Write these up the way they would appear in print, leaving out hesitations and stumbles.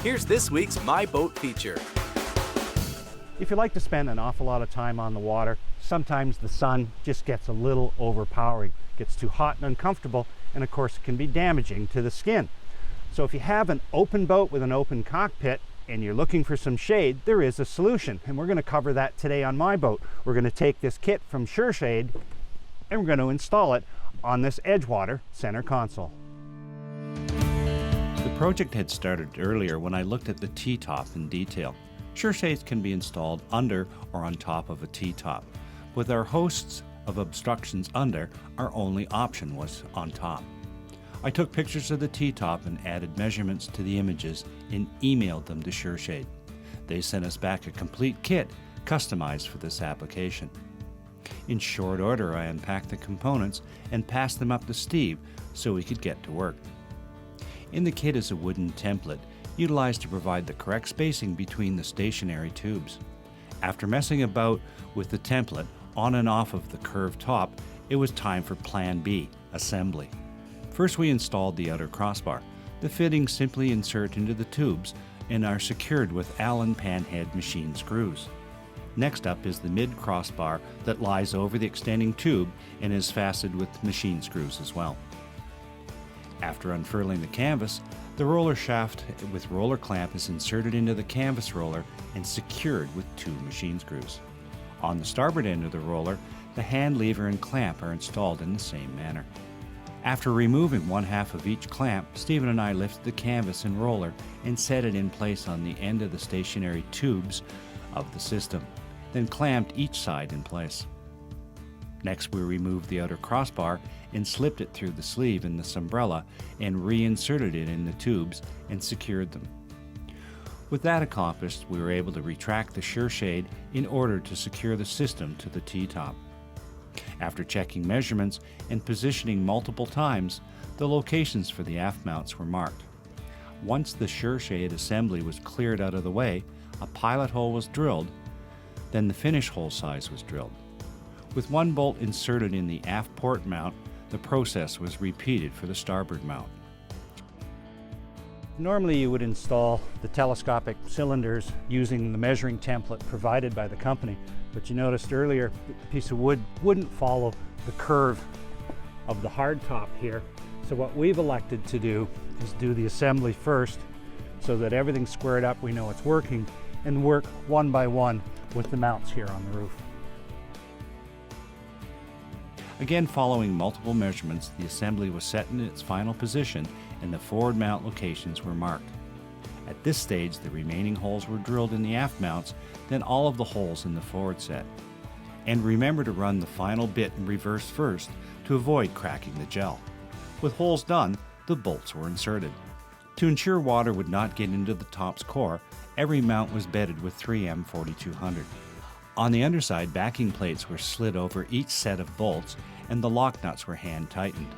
Here's this week's My Boat feature. If you like to spend an awful lot of time on the water, sometimes the sun just gets a little overpowering, gets too hot and uncomfortable, and of course it can be damaging to the skin. So if you have an open boat with an open cockpit and you're looking for some shade, there is a solution, and we're going to cover that today on My Boat. We're going to take this kit from Shade and we're going to install it on this Edgewater Center Console. The project had started earlier when I looked at the T-top in detail. Shades can be installed under or on top of a T-top. With our hosts of obstructions under, our only option was on top. I took pictures of the T-top and added measurements to the images and emailed them to Shade. They sent us back a complete kit customized for this application. In short order, I unpacked the components and passed them up to Steve so we could get to work. In the kit is a wooden template utilized to provide the correct spacing between the stationary tubes. After messing about with the template on and off of the curved top, it was time for Plan B, assembly. First we installed the outer crossbar. The fittings simply insert into the tubes and are secured with Allen panhead machine screws. Next up is the mid crossbar that lies over the extending tube and is fastened with machine screws as well. After unfurling the canvas, the roller shaft with roller clamp is inserted into the canvas roller and secured with 2 machine screws. On the starboard end of the roller, the hand lever and clamp are installed in the same manner. After removing one half of each clamp, Stephen and I lifted the canvas and roller and set it in place on the end of the stationary tubes of the system, then clamped each side in place. Next, we removed the outer crossbar and slipped it through the sleeve in this umbrella and reinserted it in the tubes and secured them. With that accomplished, we were able to retract the Shade in order to secure the system to the T-top. After checking measurements and positioning multiple times, the locations for the aft mounts were marked. Once the Shade assembly was cleared out of the way, a pilot hole was drilled, then the finish hole size was drilled. With one bolt inserted in the aft port mount, the process was repeated for the starboard mount. Normally you would install the telescopic cylinders using the measuring template provided by the company, but you noticed earlier the piece of wood wouldn't follow the curve of the hard top here. So what we've elected to do is do the assembly first so that everything's squared up, we know it's working, and work one by one with the mounts here on the roof. Again, following multiple measurements, the assembly was set in its final position and the forward mount locations were marked. At this stage, the remaining holes were drilled in the aft mounts, then all of the holes in the forward set. And remember to run the final bit in reverse first to avoid cracking the gel. With holes done, the bolts were inserted. To ensure water would not get into the top's core, every mount was bedded with 3M 4200. On the underside, backing plates were slid over each set of bolts and the lock nuts were hand tightened.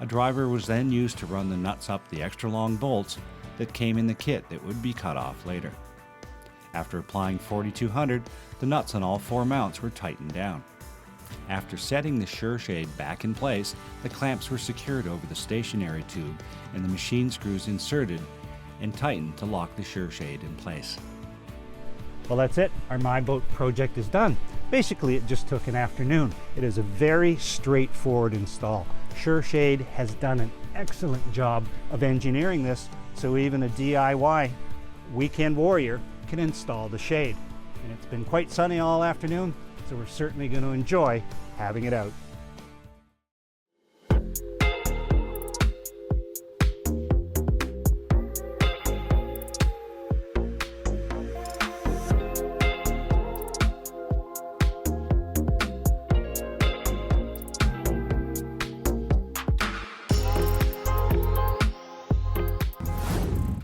A driver was then used to run the nuts up the extra long bolts that came in the kit that would be cut off later. After applying 4200, the nuts on all 4 mounts were tightened down. After setting the Shade back in place, the clamps were secured over the stationary tube and the machine screws inserted and tightened to lock the Shade in place. Well, that's it. Our My Boat project is done. Basically, it just took an afternoon. It is a very straightforward install. Shade has done an excellent job of engineering this, so even a DIY weekend warrior can install the shade. And it's been quite sunny all afternoon, so we're certainly going to enjoy having it out.